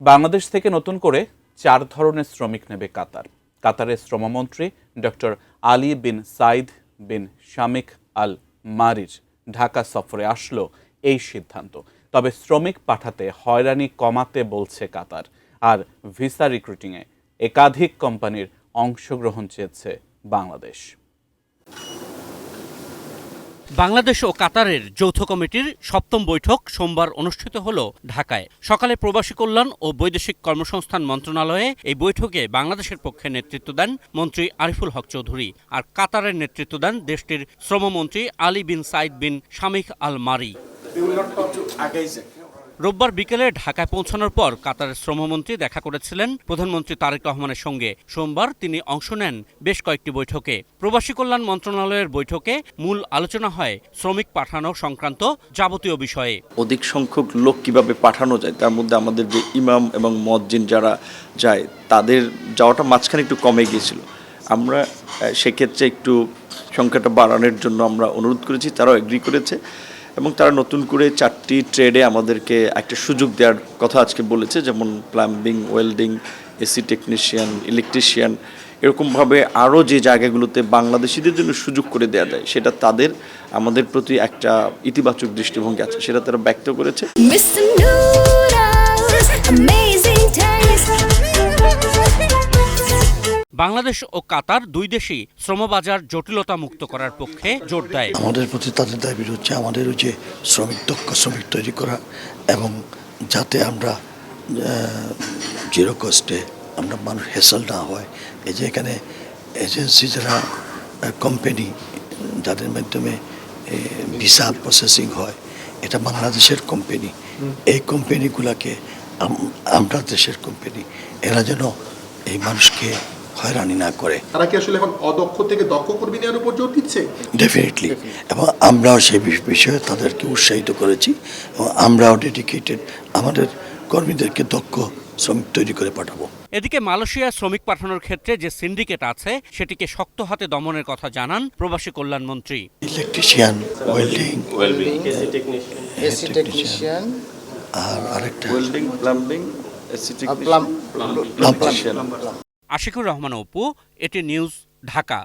বাংলাদেশ থেকে নতুন করে 4 ধরনের শ্রমিক নেবে কাতার। কাতারের শ্রমমন্ত্রী ডক্টর আলী বিন সাইদ বিন শামিক আল মারির ঢাকা সফরে আসলো এই সিদ্ধান্ত। তবে শ্রমিক পাঠাতে হয়রানি কমাতে বলছে কাতার, আর ভিসা রিক্রুটিংয়ে একাধিক কোম্পানির অংশগ্রহণ চেয়েছে বাংলাদেশ। বাংলাদেশ ও কাতারের যৌথ কমিটির 7ম বৈঠক সোমবার অনুষ্ঠিত হলো ঢাকায়। সকালে প্রবাসী কল্যাণ ও বৈদেশিক কর্মসংস্থান মন্ত্রণালয়ে এই বৈঠকে বাংলাদেশের পক্ষে নেতৃত্ব দেন মন্ত্রী আরিফুল হক চৌধুরী, আর কাতারের নেতৃত্ব দেন দেশটির শ্রমমন্ত্রী আলী বিন সাইদ বিন শামিক আল মারি। রোববার বিকেলে ঢাকায় পৌঁছানোর পর কাতারের শ্রমমন্ত্রী দেখা করেছিলেন প্রধানমন্ত্রী তারেক রহমানের সঙ্গে। সোমবার তিনি অংশ নেন বেশ কয়েকটি বৈঠকে। প্রবাসী কল্যাণ মন্ত্রণালয়ের বৈঠকে মূল আলোচনা হয় শ্রমিক পাঠানো সংক্রান্ত যাবতীয় বিষয়ে। অধিক সংখ্যক লোক কিভাবে পাঠানো যায়, তার মধ্যে আমাদের যে ইমাম এবং মুয়াজ্জিন যারা যায় তাদের যাওয়াটা মাঝখানে একটু কমে গিয়েছিল। আমরা সেক্ষেত্রে একটু সংখ্যাটা বাড়ানোর জন্য আমরা অনুরোধ করেছি, তারাও এগ্রি করেছে এবং তারা নতুন করে 4টি ট্রেডে আমাদেরকে একটা সুযোগ দেওয়ার কথা আজকে বলেছে, যেমন plumbing, welding, AC technician, electrician, এরকমভাবে আরও যে জায়গাগুলোতে বাংলাদেশিদের জন্য সুযোগ করে দেওয়া যায় সেটা তাদের আমাদের প্রতি একটা ইতিবাচক দৃষ্টিভঙ্গি আছে, সেটা তারা ব্যক্ত করেছে। বাংলাদেশ ও কাতার দুই দেশই শ্রমবাজার জটিলতা মুক্ত করার পক্ষে জোর দেয়। আমাদের প্রতি তাদের দাবি হচ্ছে আমাদের যে দক্ষ শ্রমিক তৈরি করা, এবং যাতে আমরা জিরো কস্টে আমরা মানুষ হেসেল না হয়। এই যে এখানে এজেন্সি যারা কোম্পানি যাদের মাধ্যমে ভিসা প্রসেসিং হয়, এটা বাংলাদেশের কোম্পানি। এই কোম্পানিগুলোকে আমরা দেশের কোম্পানি, এরা যেন এই মানুষকে হয়রানি না করে। তারা কি আসলে এখন অদক্ষ থেকে দক্ষ কর্মী নেওয়ার উপর জোর দিচ্ছে? ডেফিনেটলি, এবং আমরাও সেই বিষয়ে তাদেরকে উৎসাহিত করেছি এবং আমরাও ডেডিকেটেড আমাদের কর্মীদেরকে দক্ষ শ্রমিক তৈরি করে পাঠাবো। এদিকে মালয়েশিয়া শ্রমিক পাঠানোর ক্ষেত্রে যে সিন্ডিকেট আছে সেটিকে শক্ত হাতে দমনের কথা জানান প্রবাসী কল্যাণ মন্ত্রী। ইলেকট্রিশিয়ান, ওয়েল্ডিং, এসি টেকনিশিয়ান, আর আরেকটা welding, plumbing, AC technician, Ashikur Rahman Apu, এটি নিউজ, ঢাকা।